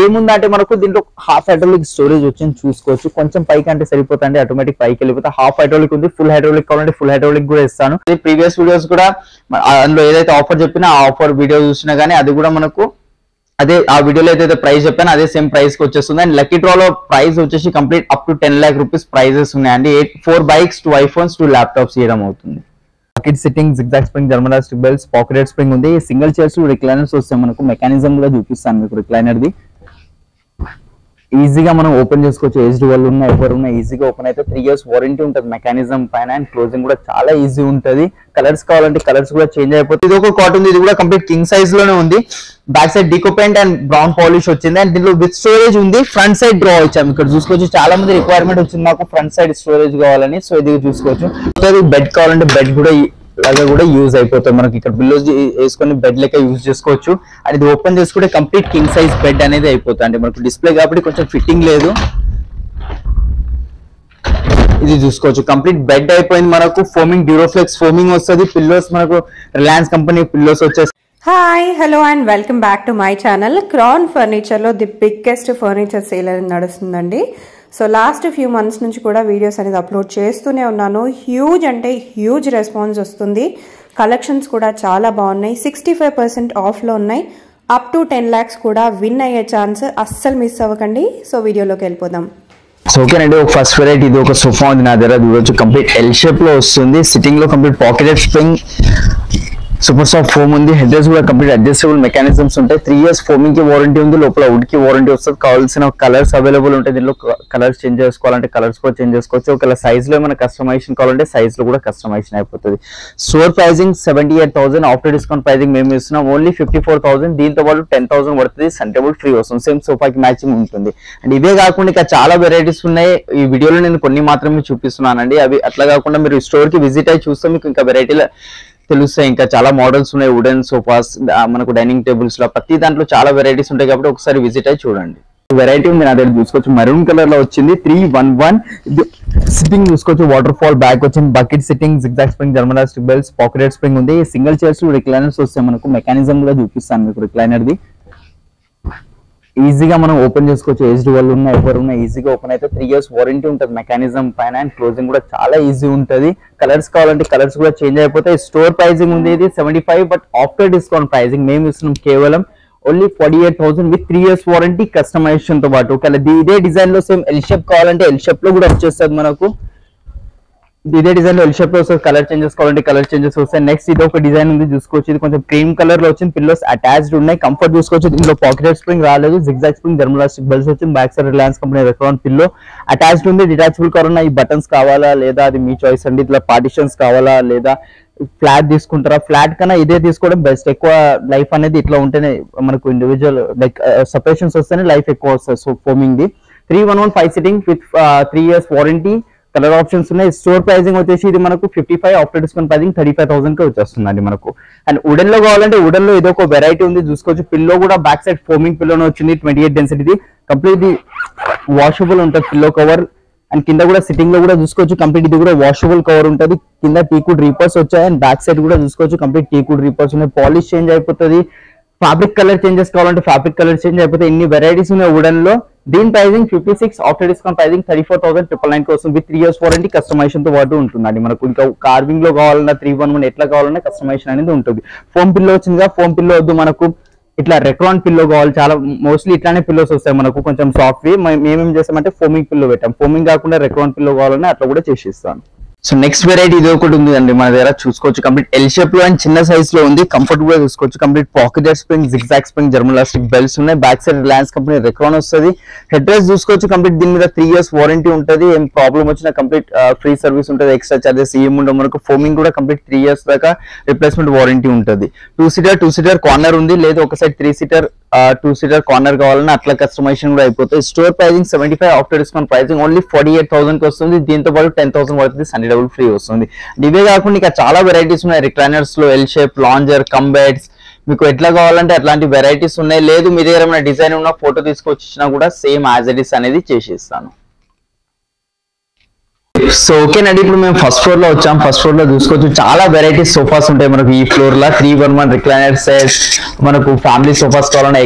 ఏముందంటే మనకు దీంట్లో హాఫ్ హైడ్రాలిక్ స్టోరేజ్ వచ్చింది చూసుకోవచ్చు. కొంచెం పైకి అంటే సరిపోతుంది, ఆటోమేటిక్ పైకి వెళ్ళిపోతే. హాఫ్ హైడ్రాలిక్ ఉంది, ఫుల్ హైడ్రాలిక్ కావాలంటే ఫుల్ హైడ్రాలిక్ కూడా ఇస్తాను. ప్రీవియస్ వీడియోస్ కూడా అందులో ఏదైతే ఆఫర్ చెప్పినా ఆ ఆఫర్ వీడియో చూసినా గానీ అది కూడా మనకు అదే ఆ వీడియోలో ఏదైతే ప్రైస్ చెప్పాను అదే సేమ్ ప్రైస్ కి వచ్చేస్తుంది. అండ్ లక్కీ డ్రాలో ప్రైస్ వచ్చేసి complete up to 10 lakh rupees prizes ఉన్నాయండి. 4 bikes, 2 iPhones, 2 laptops ఇవ్వడం అవుతుంది. Pocket sitting, zigzag spring, German elastic belts, pocket spring ఉంది. సింగిల్ చైర్స్, రిక్లైనర్స్ వస్తాయి మనకు. మెకానిజం కూడా చూపిస్తాను మీకు రిక్లైనర్ది. ఈజీగా మనం ఓపెన్ చేసుకోవచ్చు. ఏజ్డ్ వాళ్ళు ఉన్న ఎవరు ఉన్న ఈజీగా ఓపెన్ అయితే. 3 years వారంటీ ఉంటుంది మెకానిజం పైన. అండ్ క్లోజింగ్ కూడా చాలా ఈజీ ఉంటుంది. కలర్స్ కావాలంటే కలర్స్ కూడా చేంజ్ అయిపోతుంది. ఇది ఒక కాటన్, ఇది కూడా కంప్లీట్ కింగ్ సైజ్ లోనే ఉంది. Back side deco paint and brown polish వచ్చింది. అండ్ దీంట్లో విత్ స్టోరేజ్ ఉంది. ఫ్రంట్ సైడ్ డ్రా ఇచ్చాము. ఇక్కడ చూసుకోవచ్చు చాలా మంది రిక్వైర్మెంట్ వచ్చింది మాకు ఫ్రంట్ సైడ్ స్టోరేజ్ కావాలని. సో ఇది చూసుకోవచ్చు. బెడ్ కావాలంటే బెడ్ కూడా లాగా కూడా యూజ్ అయిపోతుంది మనకి. ఇక్కడ బిల్లోస్ వేసుకొని బెడ్ లెక్క యూజ్ చేసుకోవచ్చు. అండ్ ఇది ఓపెన్ చేసుకుంటే కంప్లీట్ కింగ్ సైజ్ బెడ్ అనేది అయిపోతుంది. అంటే మనకు డిస్ప్లే కాబట్టి కొంచెం ఫిట్టింగ్ లేదు. ఇది చూసుకోవచ్చు కంప్లీట్ బెడ్ అయిపోయింది మనకు. ఫోమింగ్, డ్యూరోఫ్లెక్స్ ఫోమింగ్ వస్తుంది. పిల్లోస్ మనకు రిలయన్స్ కంపెనీ పిల్లోస్ వచ్చేసి. Hi, hello and welcome back to my channel. క్రాన్ ఫర్నిచర్లో ది బిగ్గెస్ట్ ఫర్నిచర్ సేల్ అనేది నడుస్తుందండి. సో లాస్ట్ ఫ్యూ మంత్స్ నుంచి కూడా వీడియోస్ అనేది అప్లోడ్ చేస్తూనే ఉన్నాను. హ్యూజ్ అంటే హ్యూజ్ రెస్పాన్స్ వస్తుంది. కలెక్షన్స్ కూడా చాలా బాగున్నాయి. 65% ఆఫ్లో ఉన్నాయి. అప్ టు 10 lakhs కూడా విన్ అయ్యే ఛాన్స్ అస్సలు మిస్ అవ్వకండి. సో వీడియోలోకి వెళ్ళిపోదాం. సో ఓకేనండి, ఒక ఫస్ట్ వెరైటీ ఇది ఒక సోఫా ఉంది నా దగ్గర. చూడొచ్చు కంప్లీట్ ఎల్ షేప్ లో వస్తుంది. సిట్టింగ్ లో complete pocketed spring, super soft foam ఉంది. హెడ్ రెస్ట్ కూడా కంప్లీట్ అడ్జస్టబుల్ మెకానిజమ్స్ ఉంటాయి. 3 years ఫోమింగ్ కి వారంటీ ఉంది. లోపల వుడ్ కి వారంటీ వస్తుంది. కావాల్సిన కలర్స్ అవైలబుల్ ఉంటాయి. దీనిలో కలర్స్ చేంజ్ చేసుకోవాలంటే కలర్స్ కూడా చేంజ్ చేసుకోవచ్చు. ఒకవేళ సైజ్ లో ఏమైనా కస్టమైజేషన్ కావాలంటే సైజ్ లో కూడా కస్టమైజేషన్ అయిపోతుంది. Store pricing 78,000. After discount pricing మేము ఇస్తున్నాం ఓన్లీ 54,000. దీంతో పాటు 10,000 పడుతుంది. సెంటబుల్ ఫ్రీ వస్తుంది. సేమ్ సోఫాకి మ్యాచింగ్ ఉంటుంది. అండ్ ఇవే కాకుండా ఇంకా చాలా వెరైటీస్ ఉన్నాయి. ఈ వీడియోలో నేను కొన్ని మాత్రమే చూపిస్తున్నానండి. అవి అట్లా కాకుండా మీరు స్టోర్ కి విజిట్ అయ్యి చూస్తే మీకు ఇంకా వెరైటీలు తెలుస్తాయి. ఇంకా చాలా మోడల్స్ ఉన్నాయి. వుడెన్ సోఫాస్, మనకు డైనింగ్ టేబుల్స్ లో ప్రతి దాంట్లో చాలా వెరైటీస్ ఉంటాయి కాబట్టి ఒకసారి విజిట్ అయ్యి చూడండి. వెరైటీ ఉంది నా దగ్గర చూసుకోవచ్చు. మెరూన్ కలర్ లో వచ్చింది. 311 సిట్టింగ్ చూసుకోవచ్చు. వాటర్ ఫాల్ బ్యాక్ వచ్చింది. Bucket sitting, zigzag spring, German elastic belts, pocket spring ఉంది. సింగిల్ చైర్స్, రిక్లైనర్స్ వస్తాయి మనకు. మెకానిజం కూడా చూపిస్తాను మీకు రిక్లైనర్ది. ఈజీగా మనం ఓపెన్ చేసుకోవచ్చు. ఏజ్డ్ వాళ్ళు ఉన్న ఎవరు ఉన్న ఈజీగా ఓపెన్ అయితే. 3 years వారంటీ ఉంటుంది మెకానిజం పైన. అండ్ క్లోజింగ్ కూడా చాలా ఈజీ ఉంటుంది. కలర్స్ కావాలంటే కలర్స్ కూడా చేంజ్ అయిపోతాయి. స్టోర్ ప్రైజింగ్ ఉంది ఇది 75, బట్ ఆఫ్టర్ డిస్కౌంట్ ప్రైజింగ్ మేము ఇస్తున్నాం కేవలం only 48,000 with 3 years warranty customization తో పాటు. ఒకవేళ ఇదే డిజైన్ లో సేమ్ ఎల్ షేప్ కావాలంటే ఎల్ షేప్ లో కూడా వచ్చేస్తుంది మనకు. ఇదే డిజైన్ లో ఎల్ షేప్ లో వస్తుంది. కలర్ చేంజెస్ కావాలంటే కలర్ చేంజెస్ వస్తాయి. నెక్స్ట్ ఇది ఒక డిజైన్ ఉంది చూసుకోవచ్చు. ఇది కొంచెం క్రీమ్ కలర్ లో వచ్చింది. పిల్లోస్ అటాచ్డ్ ఉన్నాయి. కంఫర్ట్ చూసుకోవచ్చు. దీంట్లో పాకెట్ స్ప్రింగ్ రాలేదు. Zigzag spring, German elastic belts వచ్చింది. Back side Reliance company Recron pillow attached ఉంది. డిటాచబుల్ కవర్ ఉన్నాయి. ఈ బటన్స్ కావాలా లేదా అది మీ చాయిస్ అండి. ఇట్లా పార్టిషన్స్ కావాలా లేదా ఫ్లాట్ తీసుకుంటారా? ఫ్లాట్ కన్నా ఇదే తీసుకోవడం బెస్ట్. ఎక్కువ లైఫ్ అనేది ఇట్లా ఉంటేనే మనకు ఇండివిజువల్ లైక్ సపరేషన్స్ వస్తేనే లైఫ్ ఎక్కువ వస్తుంది. So foaming the 311 sitting with 3 years warranty. Colour options ఉన్నాయి. స్టోర్ ప్రైజింగ్ వచ్చేసి ఇది మనకు 55, ఆఫ్టర్ డిస్కౌంట్ ప్రైజింగ్ 35,000 కి వచ్చేస్తుందండి మనకు. అండ్ వుడెన్ లో కావాలంటే వుడెన్ లో ఇది ఒక వెరైటీ ఉంది చూసుకోవచ్చు. పిల్లో కూడా బ్యాక్ సైడ్ ఫోమింగ్ పిల్లోనే వచ్చింది. 28 డెన్సిటీ కంప్లీట్ వాషబుల్ ఉంటుంది పిల్లో కవర్. అండ్ కింద కూడా సిట్టింగ్ లో కూడా చూసుకోవచ్చు కంప్లీట్ ఇది కూడా వాషబుల్ కవర్ ఉంటుంది. కింద టీకుడ్ రీపర్స్ వచ్చాయి. అండ్ బ్యాక్ సైడ్ కూడా చూసుకోవచ్చు కంప్లీట్ టీకుడ్ రీపర్స్ ఉన్నాయి. పాలిష్ చేంజ్ అయిపోతుంది. ఫ్యాబ్రిక్ కలర్ చేంజెస్ కావాలంటే ఫ్యాబ్రిక్ కలర్ చేంజ్ అయిపోతే. ఇన్ని వెరైటీస్ ఉన్నాయి వుడెన్ లో. దీని ప్రైజింగ్ 56, ఆఫ్టర్ డిస్కౌంట్ ప్రైజింగ్ 34,999 కోసం విత్ 3 years వారంటీ కస్టమైజేషన్ తో పాటు ఉంటుందండి మనకు. ఇంకా కార్వింగ్ లో కావాలన్నా 311 ఎట్లా కావాలన్నా కస్టమైజేషన్ అనేది ఉంటుంది. ఫోమ్ పిల్లో వచ్చిందిగా, ఫోమ్ పిల్లో వద్దు మనకు ఇట్లా రెక్రాన్ పిల్లో కావాలి. చాలా మోస్ట్లీ ఇట్లానే పిల్లోస్ వస్తాయి మనకు కొంచెం సాఫ్ట్. మేమేం చేస్తామంటే ఫోమింగ్ పిల్లో పెట్టాం. ఫోమింగ్ కాకుండా రెక్రాన్ పిల్లో కావాలన్నా అట్లా కూడా చేసిస్తాను. సో నెక్స్ట్ వెరైటీ ఇది ఒకటి ఉంది అండి మన దగ్గర చూసుకోవచ్చు. కంప్లీట్ ఎల్ షేప్ లో అండ్ చిన్న సైజ్ లో ఉంది. కంఫర్ట్ కూడా చూసుకోవచ్చు. Complete pocket spring, zigzag spring, German elastic belts ఉన్నాయి. Back side Reliance company Recron వస్తుంది. హెడ్ రెస్ట్ చూసుకోవచ్చు. కంప్లీట్ దీని మీద 3 years వారంటీ ఉంటుంది. ఏం ప్రాబ్లం వచ్చినా కంప్లీట్ ఫ్రీ సర్వీస్ ఉంటుంది. ఎక్స్ట్రా చార్జెస్ ఏం ఉండవు మనకు. ఫోమింగ్ కూడా కంప్లీట్ 3 years దాకా రిప్లేస్మెంట్ వారంటీ ఉంటుంది. 2 seater కార్నర్ ఉంది. లేదు ఒక సైడ్ 3 seater 2 seater కార్నర్ కావాలన్నా అట్లా కస్టమైజేషన్ కూడా అయిపోతుంది. Store pricing 75, after discount pricing only 48,000 కి వస్తుంది. దీంతో పాటు 10,000 పడుతుంది. సండే డబుల్ ఫ్రీ వస్తుంది. ఇవే కాకుండా ఇంకా చాలా వెరైటీస్ ఉన్నాయి. రిక్లైనర్స్ లో L shape, lounger, come beds మీకు ఎట్లా కావాలంటే అట్లాంటి వెరైటీస్ ఉన్నాయి. లేదు మీ దగ్గర ఏమైనా డిజైన్ ఉన్న ఫోటో తీసుకొచ్చినా కూడా సేమ్ యాజ్ ఇట్ ఇస్ అనేది చేసి ఇస్తాను. సో ఓకేనండి, ఇప్పుడు మేము ఫస్ట్ ఫ్లోర్ లో వచ్చాం. ఫస్ట్ ఫ్లోర్ లో చూసుకోవచ్చు చాలా వెరైటీస్ సోఫాస్ ఉంటాయి మనకు ఈ ఫ్లోర్ లో. 311 రిక్లైనర్ సెట్, మనకు ఫ్యామిలీ సోఫాస్ కావాలన్నా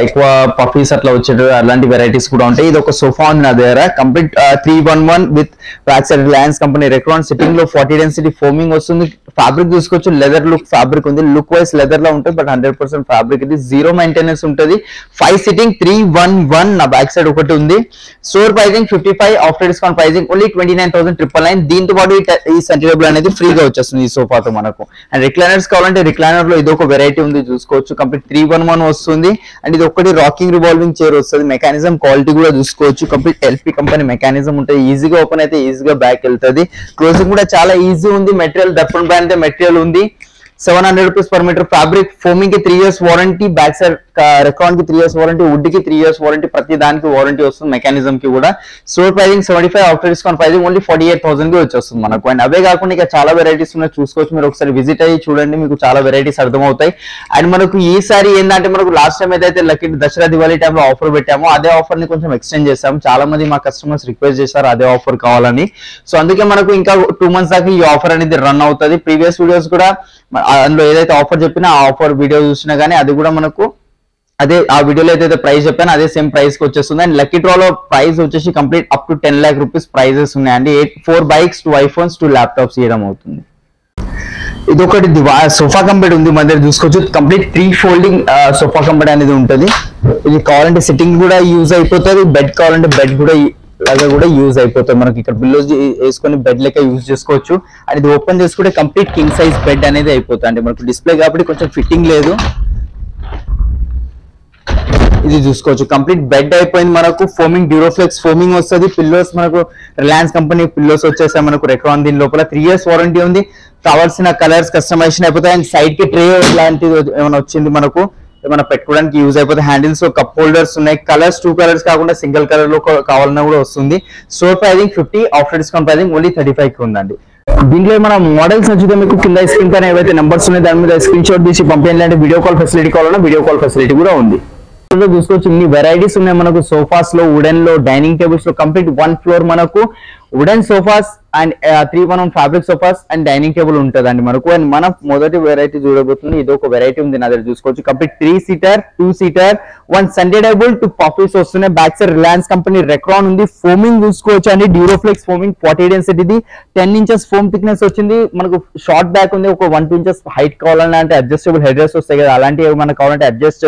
ఎక్కువ పఫీస్ అట్లా వచ్చేటు అలాంటి వెరైటీస్ కూడా ఉంటాయి. ఇది ఒక సోఫా ఉంది నా దగ్గర, complete 311 with back side Reliance company Recron sitting లో 40 డెన్సిటీ ఫోమింగ్ వస్తుంది. ఫ్యాబ్రిక్ చూసుకోవచ్చు, లెదర్ లుక్ ఫ్యాబ్రిక్ ఉంది. లుక్ వైస్ లెదర్ లో ఉంటుంది, బట్ 100% ఫ్యాబ్రిక్ ఇది. 0 మెయింటెనెన్స్ ఉంటుంది. 5 సిట్టింగ్ 311 నా బ్యాక్ సైడ్ ఒకటి ఉంది. Store pricing 55, after discount pricing only 29,999. దీంతో పాటు ఈ సెంటర్ టేబుల్ అనేది ఫ్రీగా వచ్చేస్తుంది ఈ సోఫాతో మనకు. అండ్ రిక్లైనర్స్ కావాలంటే రిక్లైనర్ లో ఇది ఒక వెరైటీ ఉంది చూసుకోవచ్చు, కంప్లీట్ 311 వస్తుంది. అండ్ ఇది ఒకటి రాకింగ్ రివాల్వింగ్ చైర్ వస్తుంది. మెకానిజం క్వాలిటీ కూడా చూసుకోవచ్చు, కంప్లీట్ ఎల్పి కంపెనీ మెకానిజం ఉంటుంది. ఈజీగా ఓపెన్ అయితే ఈజీగా బ్యాక్ వెళ్తుంది. క్లోజింగ్ కూడా చాలా ఈజీ ఉంది. మెటీరియల్ దర్పణ్ బ్రాండ్ మెటీరియల్ ఉంది. 700 rupees per metre. Fabric foaming కి 3 years వారంటీ, బ్యాక్ సైడ్ రెకాన్ కి 3 years వారంటీ, వుడ్ కి 3 years వారంటీ, ప్రతి దానికి వారంటీ వస్తుంది మెకానిజం కి కూడా. Store pricing 75, after discount pricing only 48,000 కి వచ్చేస్తుంది మనకు. అండ్ అవే కాకుండా ఇక చాలా వెరైటీస్ ఉన్నాయి చూసుకోవచ్చు, మీరు ఒకసారి విజిట్ అయ్యి చూడండి, మీకు చాలా వెరైటీస్ అర్థమవుతాయి. అండ్ మనకు ఈసారి ఏంటంటే మనకు లాస్ట్ టైం ఏదైతే లక్కీ దసరా దివాళీ టైంలో ఆఫర్ పెట్టామో అదే ఆఫర్ ని కొంచెం ఎక్స్టెండ్ చేసాము. చాలా మంది మా కస్టమర్స్ రిక్వెస్ట్ చేశారు అదే ఆఫర్ కావాలని. సో అందుకే మనకు ఇంకా 2 months దాకా ఈ ఆఫర్ అనేది రన్ అవుతుంది. ప్రీవియస్ వీడియోస్ కూడా అందులో ఏదైతే ఆఫర్ చెప్పినా ఆ ఆఫర్ వీడియో చూసినా కానీ అది కూడా మనకు అదే ఆ వీడియోలో ఏదైతే ప్రైస్ చెప్పానో అదే సేమ్ ప్రైస్ కి వచ్చేస్తుంది. అండ్ లక్కీ డ్రాలో ప్రైస్ వచ్చేసి complete up to 10 lakh rupees prizes ఉన్నాయండి. 4 bikes, 2 iPhones, 2 laptops ఇవ్వడం అవుతుంది. ఇది ఒకటి సోఫా కంపెనీ ఉంది మన దగ్గర చూసుకోవచ్చు, కంప్లీట్ 3 folding సోఫా కంపెనీ అనేది ఉంటుంది. ఇది కావాలంటే సిట్టింగ్ కూడా యూజ్ అయిపోతుంది, బెడ్ కావాలంటే బెడ్ కూడా లాగా కూడా యూజ్ అయిపోతుంది. మనకి ఇక్కడ బిల్లోస్ వేసుకొని బెడ్ లెక్క యూజ్ చేసుకోవచ్చు. అండ్ ఇది ఓపెన్ చేసుకుంటే కంప్లీట్ కింగ్ సైజ్ బెడ్ అనేది అయిపోతుంది. అంటే మనకు డిస్ప్లే కాబట్టి కొంచెం ఫిట్టింగ్ లేదు. ఇది చూసుకోవచ్చు, కంప్లీట్ బెడ్ అయిపోయింది మనకు. ఫోమింగ్ డ్యూరోఫ్లెక్స్ ఫోమింగ్ వస్తుంది. పిల్లోస్ మనకు రిలయన్స్ కంపెనీ పిల్లోస్ వచ్చేసాయి మనకు రెక్రాన్. దీని లోపల 3 years వారంటీ ఉంది. కావాల్సిన కలర్స్ కస్టమైజేషన్ అయిపోతాయి. అండ్ సైడ్ కి ట్రే లాంటిది ఏమైనా వచ్చింది మనకు, ఏమైనా పెట్టుకోవడానికి యూజ్ అయిపోతుంది. హ్యాండిల్స్ కప్ హోల్డర్స్ ఉన్నాయి. కలర్స్ 2 colors కాకుండా సింగిల్ కలర్ లో కావాలన్నా కూడా వస్తుంది. స్టోర్ ప్రైజింగ్ 50, ఆఫ్టర్ డిస్కౌంట్ ప్రైజింగ్ ఓన్లీ 35 కి ఉందండి. దీంట్లో మన మోడల్స్ నచ్చితే మీకు కింద స్క్రీన్ పైన ఏవైతే నెంబర్స్ ఉన్నాయి దాని మీద స్క్రీన్ షాట్ తీసి పంపించాలంటే వీడియో కాల్ ఫెసిలిటీ కావాలన్నా వీడియో కాల్ ఫెసిలిటీ కూడా ఉంది. చూసుకోవచ్చు ఇన్ని వెరైటీస్ ఉన్నాయి మనకు. సోఫాస్ లో, వుడెన్ లో, డైనింగ్ టేబుల్స్ లో కంప్లీట్ 1 floor మనకు wooden sofas and 311 fabric sofas and dining table ఉంటుందండి మనకు. అండ్ మనం మొదటి వెరైటీ చూడబోతుంది, ఇది ఒక వెరైటీ ఉంది నా దగ్గర చూసుకోవచ్చు. Complete 3-seater, 2-seater, 1 Sunday table, 2 puffies వస్తున్నాయి. Back side Reliance company Recron ఉంది. ఫోమింగ్ చూసుకోవచ్చు అండి, డ్యూరోఫ్లెక్స్ ఫోమింగ్ 40 డెన్సిటీ ఇది. 10 inches ఫోమ్ థిక్నెస్ వచ్చింది మనకు. షార్ట్ బ్యాక్ ఉంది, ఒక 1-2 inches హైట్ కావాలన్నా అంటే అడ్జస్టబుల్ హెడ్ రెస్ట్ వస్తాయి కదా, అలాంటివి మనకు కావాలంటే అడ్జస్ట్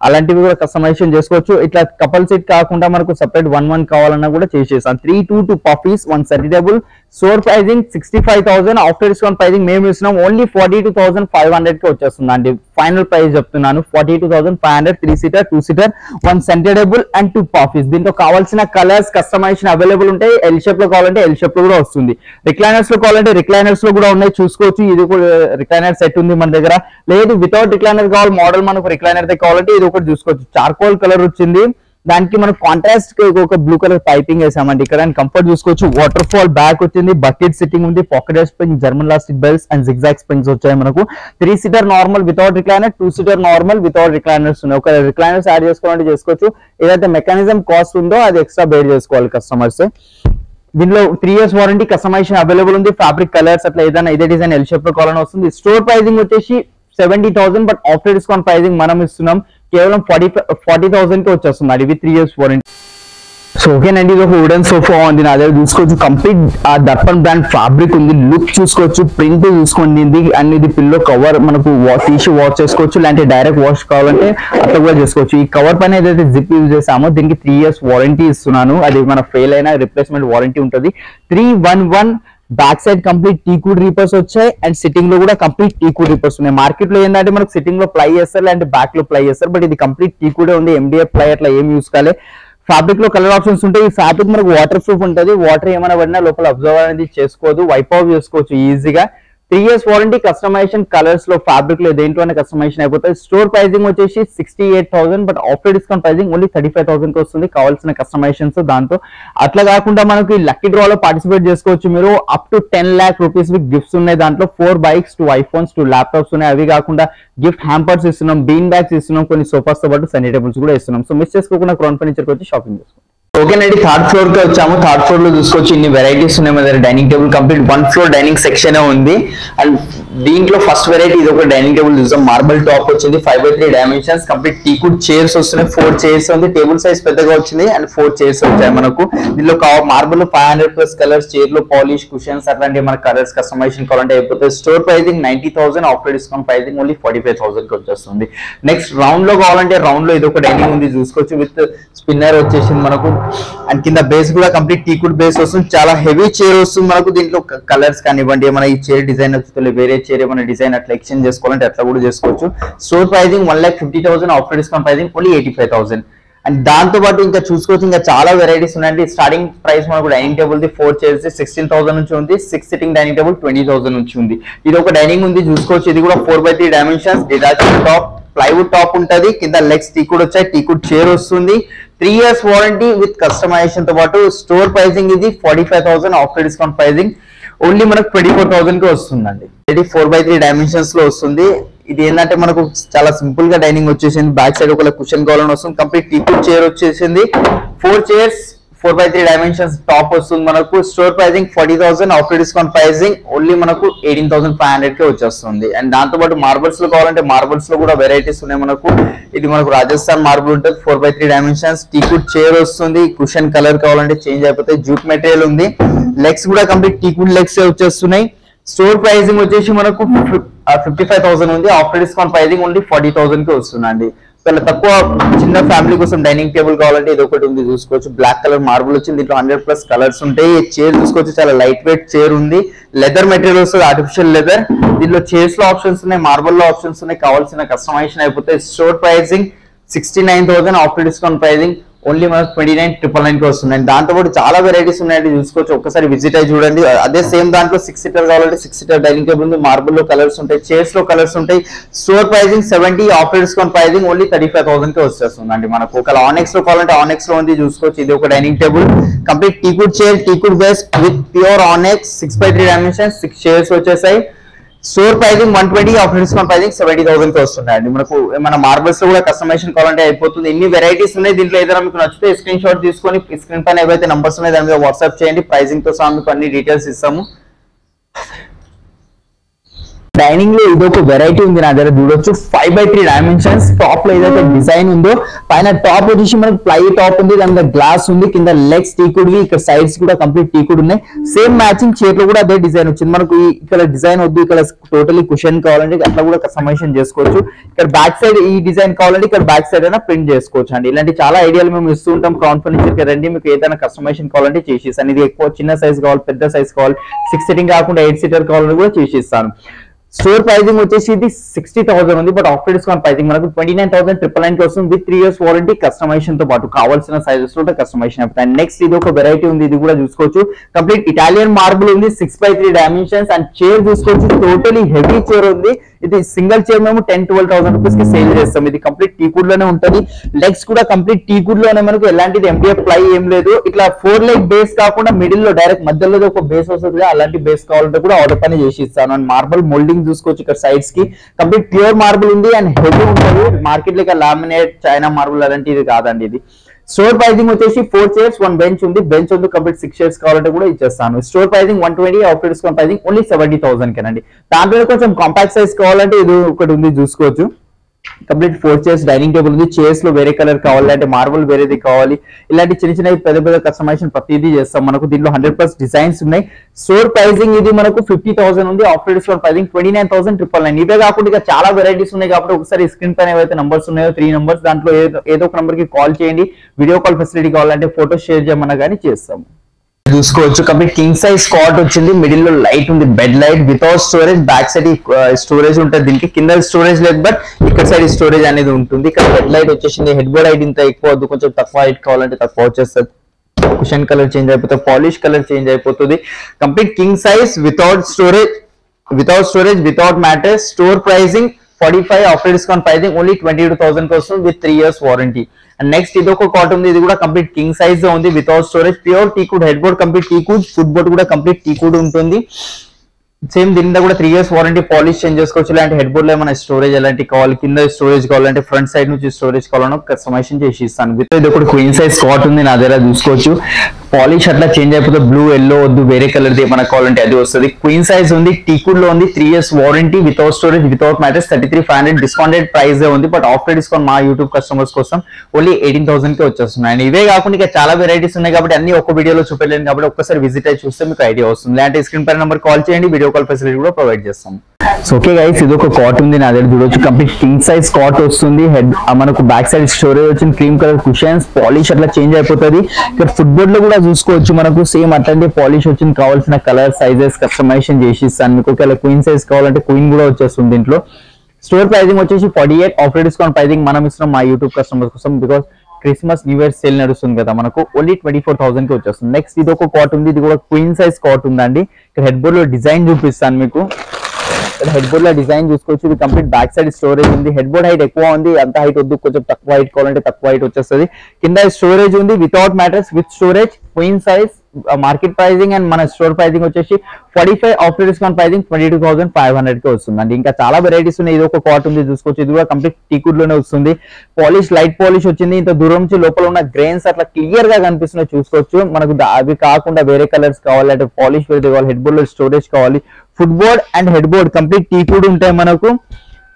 అలాంటివి కూడా కస్టమైజేషన్ చేసుకోవచ్చు. ఇట్లా కపుల్ సీట్ కాకుండా మనకు సెపరేట్ 1-1 కావాలన్నా కూడా చేసేసాం. 3-2 puffies, 1 Sunday table. Store pricing 65,000, after discount pricing మేము ఇస్తున్నాం ఓన్లీ 42,500 కి వచ్చేస్తుంది అండి. ఫైనల్ ప్రైస్ చెప్తున్నాను 42,500. 3-seater, 2-seater, 1 Sunday table and 2 puffies. దీంట్లో కావాల్సిన కలర్స్ కస్టమైజేషన్ అవైలబుల్ ఉంటాయి. ఎల్ షేప్ లో కావాలంటే ఎల్ షేప్ లో కూడా వస్తుంది. రిక్లైనర్స్ లో కావాలంటే రిక్లైనర్స్ లో కూడా ఉన్నాయి చూసుకోవచ్చు. ఇది కూడా రిక్లైనర్ సెట్ ఉంది మన దగ్గర. లేదు వితౌట్ రిక్లైనర్ కావాలి మోడల్ మనకు రిక్లైనర్ కావాలంటే ఇది ఒకటి చూసుకోవచ్చు. చార్కోల్ కలర్ వచ్చింది, దానికి మనం కాంట్రాస్ట్ ఒక బ్లూ కలర్ పైపింగ్ వేసామండి ఇక్కడ. కంఫర్ట్ చూసుకోవచ్చు. వాటర్ ఫాల్ బ్యాక్ వచ్చింది, బకెట్ సిట్టింగ్ ఉంది, pocket spring, German elastic belts and zigzag springs వచ్చాయి మనకు. 3-seater normal without recliner, 2-seater normal without recliners ఉన్నాయి. ఒక రిక్లైనర్స్ యాడ్ చేసుకోవాలంటే చేసుకోవచ్చు. ఏదైతే మెకానిజం కాస్ట్ ఉందో అది ఎక్స్ట్రా బేర్ చేసుకోవాలి కస్టమర్స్. దీనిలో 3 years వారంటీ, కస్టమైజేషన్ అవైలబుల్ ఉంది. ఫ్యాబ్రిక్ కలర్స్ అట్లా ఏదైనా ఇదే డిజైన్ ఎల్ షేప్ లో కావాలని వస్తుంది. స్టోర్ ప్రైజింగ్ వచ్చేసి 70,000, బట్ ఆఫ్టర్ డిస్కౌంట్ ప్రైజింగ్ మనం ఇస్తున్నాం కేవలం 40,000 కి వచ్చేస్తుంది అది విత్ 3 years వారంటీ. సో ఓకేనండి, ఇది ఒక వుడెన్ సోఫా ఉంది నా దగ్గర చూసుకోవచ్చు. కంప్లీట్ దర్పణ్ బ్రాండ్ ఫ్యాబ్రిక్ ఉంది. లుక్ చూసుకోవచ్చు, ప్రింట్ చూసుకోండి. అండ్ ఇది పిల్లో కవర్ మనకు తీసి వాష్ చేసుకోవచ్చు, లేదంటే డైరెక్ట్ వాష్ కావాలంటే అట్లా కూడా చేసుకోవచ్చు. ఈ కవర్ పైన ఏదైతే జిప్ యూజ్ చేసామో దీనికి 3 years వారంటీ ఇస్తున్నాను. అది మన ఫెయిల్ అయినా రిప్లేస్మెంట్ వారంటీ ఉంటుంది. 311 back side complete teakwood reapers వచ్చాయి. అండ్ సిట్టింగ్ లో కూడా కంప్లీట్ టీకూడ్ రీపర్స్ ఉన్నాయి. మార్కెట్ లో ఏంటంటే మనకు సిట్టింగ్ లో ప్లై చేస్తారు, లేదంటే బ్యాక్ లో ప్లై చేస్తారు, బట్ ఇది కంప్లీట్ టీకూడే ఉంది. MDF ప్లై అట్లా ఏం యూస్ కాలే. ఫ్యాబ్రిక్ లో కలర్ ఆప్షన్స్ ఉంటాయి. ఈ ఫ్యాబ్రిక్ మనకు వాటర్ ప్రూఫ్ ఉంటుంది. వాటర్ ఏమైనా పడినా లోపల అబ్జర్వ్ అనేది చేసుకోదు, వైప్ ఆఫ్ చేసుకోవచ్చు ఈజీగా. 3 years వారంటీ, కస్టమైజేషన్ కలర్స్ లో ఫ్యాబ్రిక్ లో దేంట్లోనే కస్టమైజేషన్ అయిపోతుంది. స్టోర్ ప్రైజింగ్ వచ్చేసి 68,000, but after discount pricing only 35,000 కి వస్తుంది. కావాల్సిన కస్టమైజేషన్స్ దాంతో. అట్లా కాకుండా మనకి లక్కీ డ్రా లో పార్టిసిపేట్ చేసుకోవచ్చు మీరు. Up to 10 lakh rupees gifts ఉన్నాయి. దాంట్లో 4 bikes, 2 iPhones, 2 laptops ఉన్నాయి. అవి కాకుండా గిఫ్ట్ హ్యాంపర్స్ ఇస్తున్నాం, బీన్ బ్యాగ్స్ ఇస్తున్నాం, కొన్ని సోఫాస్ తో పాటు సన్నీ టేబుల్స్ కూడా ఇస్తున్నాం. సో మిస్ చేసుకోకుండా క్రౌన్ ఫర్నిచర్ కి వచ్చి షాపింగ్ చేసుకోండి. ఓకేనండి, థర్డ్ ఫ్లోర్ కి వచ్చాము. థర్డ్ ఫ్లోర్ లో చూసుకోవచ్చు ఇన్ని వెరైటీస్ ఉన్నాయి మన దగ్గర. Dining table complete 1 floor dining section ఉంది. అండ్ దీంట్లో ఫస్ట్ వెరైటీ ఇది ఒక డైనింగ్ టేబుల్ చూసాం. మార్బల్ టాప్ వచ్చింది, 5x3 డైమెన్షన్స్, కంప్లీట్ టీకుడ్ చైర్స్ వస్తున్నాయి. 4 చైర్స్ ఉంది, టేబుల్ సైజ్ పెద్దగా వచ్చింది అండ్ 4 చైర్స్ వచ్చాయి మనకు. దీనిలో మార్బల్ 500+ కలర్స్, చైర్ లో పాలిష్, కుషన్స్ అట్లాంటి మన కలర్స్ కస్టమైజేషన్ కావాలంటే అయిపోతుంది. Store pricing 90,000, after discount pricing only 45,000 కి వచ్చేస్తుంది. నెక్స్ట్ రౌండ్ లో కావాలంటే రౌండ్ లో ఇది ఒక డైనింగ్ ఉంది చూసుకోవచ్చు, విత్ స్పిన్నర్ వచ్చేసింది మనకు. అండ్ కింద బేస్ కూడా కంప్లీట్ టీకుడ్ బేస్ వస్తుంది. చాలా హెవీ చైర్ వస్తుంది మనకు. దీంట్లో కలర్స్ కానివ్వండి, ఏమైనా ఈ చైర్ డిజైన్ వస్తుంది, వేరే చైర్ ఏమైనా డిజైన్ అట్లా ఎక్స్చేంజ్ చేసుకోవాలంటే అట్లా కూడా చేసుకోవచ్చు. Store pricing 1,50,000, after discount pricing only 85,000. And దాంతో పాటు ఇంకా చూసుకోవచ్చు ఇంకా చాలా వెరైటీస్ ఉన్నాయండి. స్టార్టింగ్ ప్రైస్ మనకు డైనింగ్ టేబుల్ ది 4 చైర్స్ 16,000 నుంచి ఉంది. 6 సిట్టింగ్ డైనింగ్ టేబుల్ 20,000 నుంచి ఉంది. ఇది ఒక డైనింగ్ ఉంది చూసుకోవచ్చు. ఇది కూడా 4x3 dimensions, detachable top, plywood top ఉంటది. కింద లెగ్స్ టీకుడ్ వచ్చాయి, టీకుడ్ చైర్ వస్తుంది. 3 years వారంటీ విత్ కస్టమైజేషన్ తో పాటు. స్టోర్ ప్రైసింగ్ ఇది 45,000, ఆఫ్టర్ డిస్కౌంట్ ప్రైసింగ్ ఓన్లీ మనకు 24,000 కి వస్తుందండి. ఇది 4x3 డైమెన్షన్స్ లో వస్తుంది. ఇది ఏంటంటే మనకు చాలా సింపుల్ గా డైనింగ్ వచ్చేసింది. బ్యాక్ సైడ్ ఒక కుషన్ కావాలని వస్తుంది. కంప్లీట్ టీకుడ్ చైర్ వచ్చేసింది. 4 చైర్స్ 4x3 డైమెన్షన్స్ టాప్ వస్తుంది మనకు. Store pricing 40,000, after discount pricing only మనకు 18,500 కి వచ్చేస్తుంది. అండ్ దాంతో పాటు మార్బల్స్ లో కావాలంటే మార్బల్స్ లో కూడా వెరైటీస్ ఉన్నాయి మనకు. ఇది మనకు రాజస్థాన్ మార్బుల్ ఉంటుంది, 4x3 డైమెన్షన్స్, టీకుడ్ చైర్ వస్తుంది. కుషన్ కలర్ కావాలంటే చేంజ్ అయిపోతాయి. జూట్ మెటీరియల్ ఉంది. లెగ్స్ కూడా కంప్లీట్ టీకుడ్ లెగ్స్ వచ్చేస్తున్నాయి. స్టోర్ ప్రైసింగ్ వచ్చేసి మనకు 55,000 ఉంది, ఆఫ్టర్ డిస్కౌంట్ ప్రైసింగ్ ఓన్లీ 40,000 కి వస్తుందండి. చాలా తక్కువ చిన్న ఫ్యామిలీ కోసం డైనింగ్ టేబుల్ కావాలంటే ఇది ఒకటి ఉంది చూసుకోవచ్చు. బ్లాక్ కలర్ మార్బుల్ వచ్చింది. దీంట్లో 100+ కలర్స్ ఉంటాయి. చైర్ చూసుకోవచ్చు, చాలా లైట్ వెయిట్ చైర్ ఉంది. లెదర్ మెటీరియల్ వస్తుంది, ఆర్టిఫిషియల్ లెదర్. దీంట్లో చైర్స్ లో ఆప్షన్స్ ఉన్నాయి, మార్బల్ లో ఆప్షన్స్ ఉన్నాయి. కావాల్సిన కస్టమైజేషన్ అయిపోతాయి. Store pricing 69,000, after discount pricing only మనకు 29,999 కి వస్తుంది. దాంతో పాటు చాలా వెరైటీస్ ఉన్నాయండి చూసుకోవచ్చు. ఒక్కసారి విజిట్ అయ్యి చూడండి. అదే సేమ్ దాంట్లో 6 సీటర్ కావాలంటే 6 సీటర్ డైనింగ్ టేబుల్ ఉంది. మార్బుల్ లో కలర్స్ ఉంటాయి, చైర్స్ లో కలర్స్ ఉంటాయి. Store pricing 70, after discount pricing only 35,000 కి వచ్చేస్తుందండి మనకు. ఒకవేళ ఆనెక్స్ లో కావాలంటే ఆనెక్స్ లో ఉంది చూసుకోవచ్చు. ఇది ఒక dining table, complete teakwood chair, teakwood base with pure onyx, 6x3 dimensions, 6 chairs వచ్చేసాయి. Store pricing 120, after discount pricing 70,000 కి వస్తున్నాయండి మనకు. ఏమైనా మార్బల్స్ లో కూడా కస్టమైజేషన్ కావాలంటే అయిపోతుంది. ఎన్ని వెరైటీస్ ఉన్నాయి దీంట్లో. ఏదైనా మీకు నచ్చితే స్క్రీన్ షాట్ తీసుకొని స్క్రీన్ పైన ఏవైతే నంబర్స్ ఉన్నాయి దాని మీద వాట్సాప్ చేయండి. ప్రైసింగ్ తో సహా మీకు అన్ని డీటెయిల్స్ ఇస్తాము. డైనింగ్ లో ఇదొక వెరైటీ ఉంది నా దగ్గర చూడొచ్చు. 5x3 డైమెన్షన్స్, టాప్ లో ఏదైతే డిజైన్ ఉందో పైన టాప్ వచ్చేసి మనకు ప్లై టాప్ ఉంది, దాని మీద గ్లాస్ ఉంది. కింద లెగ్స్ టీకుడ్, ఇక్కడ సైడ్స్ కూడా కంప్లీట్ టీకుడ్ ఉన్నాయి. సేమ్ మ్యాచింగ్ చైర్ లో కూడా అదే డిజైన్ వచ్చింది మనకు. ఇక్కడ డిజైన్ వద్దు, ఇక్కడ టోటలీ కుషన్ కావాలంటే అట్లా కూడా కస్టమైజేషన్ చేసుకోవచ్చు. ఇక్కడ బ్యాక్ సైడ్ ఈ డిజైన్ కావాలంటే ఇక్కడ బ్యాక్ సైడ్ అయినా ప్రింట్ చేసుకోవచ్చు అండి. ఇలాంటి చాలా ఐడియాలు మేము ఇస్తూ ఉంటాం క్రౌన్ ఫర్నిచర్ కి రండి. మీకు ఏదైనా కస్టమైజేషన్ కావాలంటే చేసిస్తాను. ఇది ఎక్కువ చిన్న సైజ్ కావాలి, పెద్ద సైజ్ కావాలి, 6 సీటింగ్ కాకుండా 8 సీటర్ కావాలని కూడా చేసిస్తాను. స్టోర్ ప్రైసింగ్ వచ్చేసి ఇది 60,000 ఉంది, బట్ ఆఫ్టర్ డిస్కౌంట్ ప్రైసింగ్ మనకు 29,999 కి వస్తుంది విత్ 3 years వారంటీ. కస్టమైజేషన్ తో పాటు కావాల్సిన సైజెస్ లో కస్టమైజేషన్ అవుతాయి. నెక్స్ట్ ఇది ఒక వెరైటీ ఉంది, ఇది కూడా చూసుకోవచ్చు. కంప్లీట్ ఇటాలియన్ మార్బుల్ ఉంది, 6x3 డైమెన్షన్స్. అండ్ చైర్ చూసుకోవచ్చు, టోటలీ హెవీ చైర్ ఉంది. ఇది సింగిల్ చైర్ మేము 10,000-12,000 రూపీస్ కి సేల్ చేస్తాం. ఇది కంప్లీట్ టీకుడ్ లోనే ఉంటుంది. లెగ్స్ కూడా కంప్లీట్ టీకుడ్ లోనే మనకు ఎలాంటిది MDF ప్లై ఏం లేదు. ఇట్లా 4 లెగ్ బేస్ కాకుండా మిడిల్ లో డైరెక్ట్ మధ్యలో ఒక బేస్ వస్తుంది, అలాంటి బేస్ కావాలంటే కూడా ఆర్డర్ పని చేసి ఇస్తాను. అండ్ మార్బల్ మోల్డింగ్ చూసుకోవచ్చు, ఇక్కడ సైడ్స్ కి కంప్లీట్ ప్యూర్ మార్బుల్ ఉంది అండ్ హెవీ ఉంటుంది. మార్కెట్ లో లామినేట్, చైనా మార్బుల్ అలాంటిది కాదండి ఇది. స్టోర్ ప్రైసింగ్ వచ్చేసి 4 చైర్స్, 1 బెంచ్ ఉంది. బెంచ్ ఉంది కంప్లీట్ 6 చైర్స్ కావాలంటే కూడా ఇచ్చేస్తాను. Store pricing 120, after discount pricing only 70,000 కేనండి. దాంట్లో కొంచెం కాంపాక్ట్ సైజ్ కావాలంటే ఇది ఒకటి ఉంది చూసుకోవచ్చు. కంప్లీట్ 4 చైర్స్ డైనింగ్ టేబుల్ ఉంది. చైర్స్ లో వేరే కలర్ కావాలి అంటే మార్బుల్ వేరేది కావాలి, ఇలాంటి చిన్న చిన్న పెద్ద పెద్ద కస్టమైజేషన్ ప్రతిదీ చేస్తాం మనకు. దీంట్లో 100+ డిజైన్స్ ఉన్నాయి. స్టోర్ ప్రైసింగ్ ఇది మనకు 50,000 ఉంది, ఆఫ్టర్ డిస్కౌంట్ ప్రైసింగ్ 29,999. ఇవే కాకుండా ఇక చాలా వెరైటీస్ ఉన్నాయి కాబట్టి ఒకసారి స్క్రీన్ పైన ఏవైతే నంబర్స్ ఉన్నాయో 3 నంబర్స్, దాంట్లో ఏదో ఒక నంబర్ కి కాల్ చేయండి. వీడియో కాల్ ఫెసిలిటీ కావాలంటే ఫోటో షేర్ చేయమన్నా కానీ చేస్తాము. చూసుకోవచ్చు కంప్లీట్ కింగ్ సైజ్ కాట్ వచ్చింది. మిడిల్ లో లైట్ ఉంది, bed light without storage. Back side storage ఉంటుంది, దీనికి కింద స్టోరేజ్ లేదు బట్ ఇక్కడ సైడ్ స్టోరేజ్ అనేది ఉంటుంది. ఇక్కడ బెడ్ లైట్ వచ్చేసింది. హెడ్ బోర్డ్ హైట్ ఇంత ఎక్కువ వద్దు, కొంచెం తక్కువ హైట్ కావాలంటే తక్కువ వచ్చేస్తుంది. కుషన్ కలర్ చేంజ్ అయిపోతుంది, పాలిష్ కలర్ చేంజ్ అయిపోతుంది. Complete king size without storage, without mattress. Store pricing 45, after discount pricing only 22,000 కి వస్తుంది with 3 years warranty. And next ఇది ఒక కాట్ ఉంది, ఇది కూడా కంప్లీట్ కింగ్ సైజ్ ఉంది without storage. Pure టీకుడ్ head board, complete టీకుడ్. Foot board కూడా కంప్లీట్ టీకుడ్ ఉంటుంది. సేమ్ దీని కూడా 3 years వారంటీ, పాలిష్ చేంజ్ చేసుకోవచ్చు. ఇలాంటి హెడ్ బోర్డ్ లో ఏమైనా స్టోరేజ్ ఎలాంటి కావాలి, కింద స్టోరేజ్ కావాలంటే ఫ్రంట్ సైడ్ నుంచి స్టోరేజ్ కావాలన్నా కస్టమైజేషన్ చేసి ఇస్తాను. ఇది ఒకటి క్వీన్ సైజ్ కాట్ ఉంది నా దగ్గర చూసుకోవచ్చు. పాలిష్ అట్లా చేంజ్ అయిపోతే బ్లూ ఎల్లో వద్దు, వేరే కలర్ ది ఏమైనా కావాలంటే అది వస్తుంది. క్వీన్ సైజ్ ఉంది, టీకుడ్ లో ఉంది, 3 years warranty, without storage, without mattress, 33,500 discounted price ఉంది. బట్ ఆఫ్టర్ డిస్కౌంట్ మా యూట్యూబ్ కస్టమర్స్ కోసం ఓన్లీ 18,000 కి వచ్చేస్తున్నాయి. అండ్ ఇవే కాకుండా ఇంకా చాలా వెరైటీస్ ఉన్నాయి కాబట్టి అన్ని ఒక్క వీడియోలో చూపెట్టలేను కాబట్టి ఒక్కసారి విజిట్ అయ్యి చూస్తే మీకు ఐడియా వస్తుంది. లేదంటే స్క్రీన్ పైన నెంబర్ కాల్ చేయండి, వీడియో కాల్ ఫెసిలిటీ కూడా ప్రొవైడ్ చేస్తాం. సో ఓకే గైస్, ఇది ఒక కాట్ ఉంది నా దగ్గర చూడొచ్చు. కంప్లీట్ కింగ్ సైజ్ కాట్ వస్తుంది. హెడ్ మనకు బ్యాక్ సైడ్ స్టోరేజ్ వచ్చింది, క్రీమ్ కలర్ కుషన్స్, పాలిష్ అట్లా చేంజ్ అయిపోతుంది. ఇక్కడ ఫుట్బోర్డ్ లో కూడా చూసుకోవచ్చు మనకు సేమ్ అట్లాంటి పాలిష్ వచ్చింది. కావాల్సిన కలర్ సైజెస్ కస్టమైజేషన్ చేసి ఇస్తాను మీకు. ఒకవేళ క్వీన్ సైజ్ కావాలంటే క్వీన్ కూడా వచ్చేస్తుంది దీంట్లో. స్టోర్ ప్రైజింగ్ వచ్చేసి 48, ఆఫ్టర్ డిస్కౌంట్ ప్రైజింగ్ మనం ఇస్తున్నాం మా యూట్యూబ్ కస్టమర్స్ కోసం. Because Christmas new year sale నడుస్తుంది కదా మనకు, ఓన్లీ 24,000 కి వచ్చేస్తుంది. నెక్స్ట్ ఇది ఒక కాట్ ఉంది, ఇది కూడా క్వీన్ సైజ్ కాట్ ఉందండి. ఇక్కడ హెడ్ బోర్డ్ లో డిజైన్ చూపిస్తాను మీకు. హెడ్ బోర్డ్ లో డిజైన్ చూసుకోవచ్చు. ఇది కంప్లీట్ బ్యాక్ సైడ్ స్టోరేజ్ ఉంది. హెడ్ బోర్డ్ హైట్ ఎక్కువ ఉంది, అంత హైట్ వద్దు, కొంచెం తక్కువ హైట్ కావాలంటే తక్కువ హైట్ వచ్చేస్తుంది. కింద స్టోరేజ్ ఉంది, without mattress, with storage, queen size, market pricing and మన స్టోర్ ప్రైజింగ్ వచ్చేసి 45, ఆఫ్టర్ డిస్కౌంట్ ప్రైజింగ్ 22,500 కి వస్తుంది అండి. ఇంకా చాలా వెరైటీస్ ఉన్నాయి. ఇది ఒక కాట్ ఉంది చూసుకోవచ్చు. ఇది కూడా కంప్లీట్ టీకుడ్ లోనే వస్తుంది. పాలిష్, లైట్ పాలిష్ వచ్చింది. ఇంత దూరం నుంచి లోపల ఉన్న గ్రెయిన్స్ అట్లా క్లియర్ గా కనిపిస్తున్నాయి చూసుకోవచ్చు. మనకు అవి కాకుండా వేరే కలర్స్ కావాలి అంటే పాలిష్ వేరే కావాలి, హెడ్ బోర్డ్ లో స్టోరేజ్ కావాలి. Footboard and head board complete teak wood ఉంటాయి మనకు.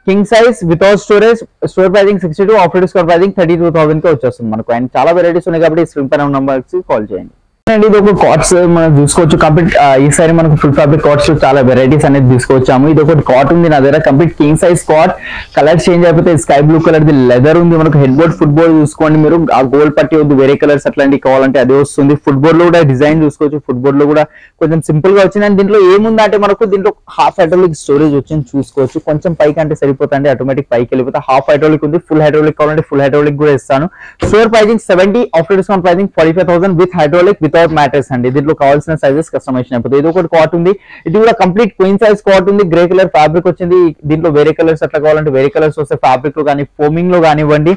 King size without storage, store pricing 62, after discount pricing 32,000 కి వచ్చేస్తుంది మనకు. అండ్ చాలా వెరైటీస్ ఉన్నాయి కాబట్టి స్క్రీన్ పైన నంబర్ కి కాల్ చేయండి. అండ్ ఇది ఒక కాట్స్ మనం చూసుకోవచ్చు. కంప్లీట్ ఈసారి మనకు ఫుల్ ఫ్యాబ్రిక్ కాట్స్ చాలా వెరైటీస్ అనేది తీసుకొచ్చాము. ఇది ఒకటి కాట్ ఉంది నా దగ్గర, complete king size cot. Colour change అయిపోతే sky blue colour the leather ఉంది మనకు. హెడ్ బోర్డ్, ఫుట్బోర్డ్ చూసుకోండి మీరు. ఆ గోల్డ్ పట్టి వద్దు, వేరే కలర్స్ అట్లాంటివి కావాలంటే అదే వస్తుంది. ఫుట్బోర్డ్ లో కూడా డిజైన్ చూసుకోవచ్చు. ఫుట్బోర్డ్ లో కూడా కొంచెం సింపుల్ గా వచ్చింది. అండ్ దీంట్లో ఏముందంటే మనకు దీంట్లో హాఫ్ హైడ్రాలిక్ స్టోరేజ్ వచ్చింది చూసుకోవచ్చు. కొంచెం పైకి అంటే సరిపోతుంది, ఆటోమేటిక్ పైకి వెళ్ళిపోతే. హాఫ్ హైడ్రాలిక్ ఉంది, ఫుల్ హైడ్రాలిక్ కావాలంటే ఫుల్ హైడ్రాలిక్ కూడా ఇస్తాను. Store pricing 70, after discount pricing 45,000 with hydraulic, without mattress అండి. దీంట్లో కావాల్సిన సైజెస్ కస్టమైజేషన్ అయిపోతుంది. ఇది ఒకటి కాట్ ఉంది. ఇది కూడా కంప్లీట్ క్వీన్ సైజ్ కాట్ ఉంది. గ్రే కలర్ ఫ్యాబ్రిక్ వచ్చింది. దీంట్లో వేరే కలర్స్ అట్లా కావాలంటే వేరే కలర్స్ వస్తే ఫ్యాబ్రిక్ లో కానీ ఫోమింగ్ లో కానివ్వండి.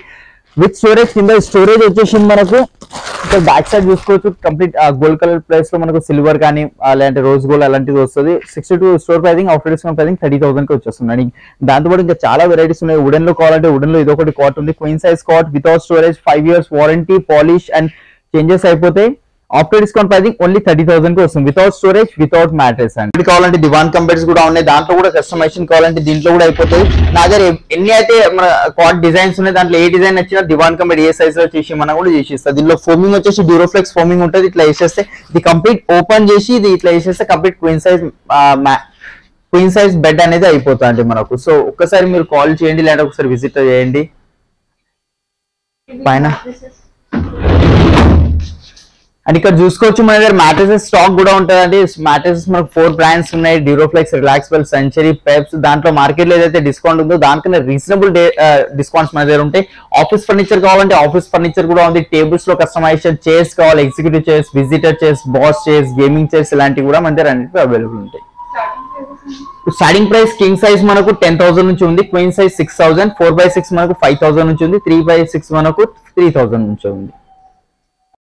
విత్ స్టోరేజ్, కింద స్టోరేజ్ వచ్చేసింది మనకు. ఇక్కడ బ్యాక్ సైడ్ చూసుకోవచ్చు. కంప్లీట్ గోల్డ్ కలర్ ప్లేస్ లో మనకు సిల్వర్ కానీ లేదంటే రోజ్ గోల్డ్ అలాంటిది వస్తుంది. 62 store pricing, after discount pricing 30,000 కి వచ్చేస్తుంది. దాంతో పాటు ఇంకా చాలా వెరైటీస్ ఉన్నాయి. వుడెన్ లో కావాలంటే వుడెన్ లో ఇది ఒకటి కాట్ ఉంది. Queen size cot, without storage, 5 years warranty, polish and changes అయిపోతాయి. ఆఫ్టర్ డిస్కౌంట్ ప్రైజింగ్ ఓన్లీ 30,000 కి వస్తుంది. వితౌట్ స్టోరేజ్, వితౌట్ మ్యాట్రెస్ అండి. ఇది కావాలంటే దివాన్ కంబెడ్స్ కూడా ఉన్నాయి. దాంట్లో కూడా కస్టమైజేషన్ కావాలంటే దీంట్లో కూడా అయిపోతాయి. నా దగ్గర ఎన్ని అయితే మన కాట్ డిజైన్స్ ఉన్నాయి, దాంట్లో ఏ డిజైన్ నచ్చినా దివాన్ కంబెడ్ ఏ సైజ్ లో చేసి మనం కూడా చేసి ఇస్తాం. దీనిలో ఫోమింగ్ వచ్చేసి డ్యూరోఫ్లెక్స్ ఫోమింగ్ ఉంటుంది. ఇట్లా వేసేస్తే ఇది కంప్లీట్ ఓపెన్ చేసి ఇది ఇట్లా వేసేస్తే కంప్లీట్ క్వీన్ సైజ్ బెడ్ అనేది అయిపోతుంది మనకు. సో ఒక్కసారి మీరు కాల్ చేయండి, లేదంటే ఒకసారి విజిట్ చేయండి. పైన అండ్ ఇక్కడ చూసుకోవచ్చు మన దగ్గర మ్యాట్రెసెస్ స్టాక్ కూడా ఉంటుందండి. మ్యాట్రెసెస్ మనకు 4 బ్రాండ్స్ ఉన్నాయి. డ్యూరోఫ్లెక్స్, రిలాక్స్వెల్, సెంచరీ, పెప్స్. దాంట్లో మార్కెట్ లో ఏదైతే డిస్కౌంట్ ఉందో దానికన్నా రీజనబుల్ డిస్కౌంట్స్ మన దగ్గర ఉంటాయి. ఆఫీస్ ఫర్నిచర్ కావాలంటే ఆఫీస్ ఫర్నిచర్ కూడా ఉంది. టేబుల్స్ లో కస్టమైజేషన్, చైర్స్ కావాలి, executive chairs, visitor chairs, boss chairs, gaming chairs ఇలాంటివి కూడా మన దగ్గర అన్నిటికీ అవైలబుల్ ఉంటాయి. స్టార్టింగ్ ప్రైస్ కింగ్ సైజ్ మనకు 10,000 నుంచి ఉంది. క్వీన్ సైజ్ 6,000, 4/6 మనకు 5,000 నుంచి ఉంది. 3/6 మనకు 3,000 నుంచి ఉంది.